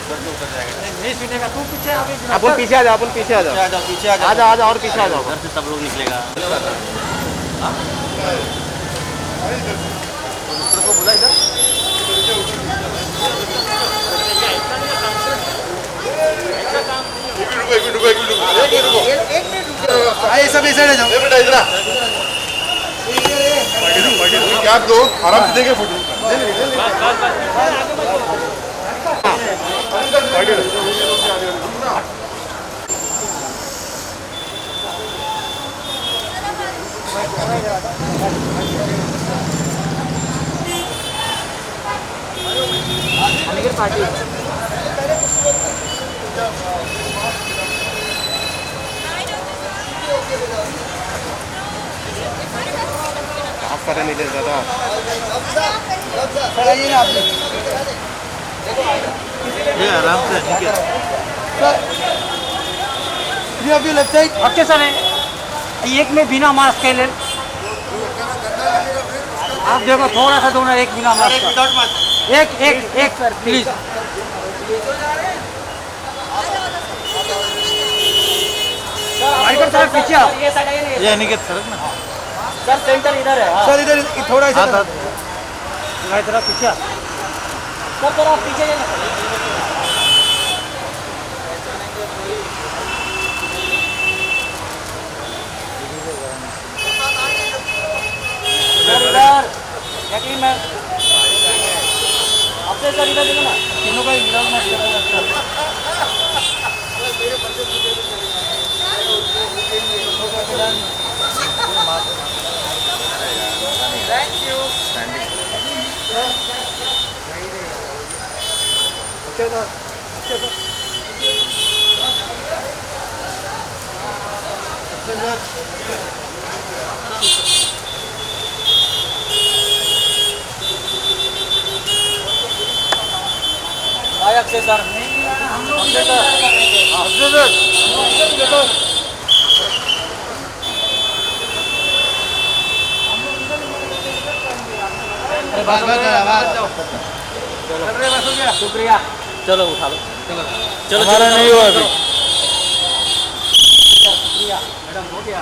करके उतर जाएगा। नहीं सुनेगा तू पीछे आगे अपन पीछे आ जाओ, अपन पीछे आ जाओ, आ जाओ पीछे आ जाओ, आ जाओ, आ जाओ और पीछे आ जाओ। घर से सब लोग निकलेगा। को बुला इधर। सब इस साइड जाओ। कैप दो, आराम से देंगे फोटो। पार्टी आप करें नहीं दे दादा। ये आराम से ठीक है। लेफ्ट साइड ओके सर है। एक में बिना मास्क के ले आप देखो थोड़ा सा दोनों एक बिना मास्क का। एक एक एक सर प्लीज। सर पीछे आओ। ये अनिकेत सड़क ना सर सेंटर इधर है। सर इधर थोड़ा सा इधर पीछे सर थोड़ा पीछे जाना। इधर यकीन मैं आपसे सर इधर देखो ना तीनों का मिला मैं थैंक यू। अक्षय सर शुक्रिया। चलो उठा लो। चलो हमारा नहीं हुआ अभी। शुक्रिया मैडम हो गया।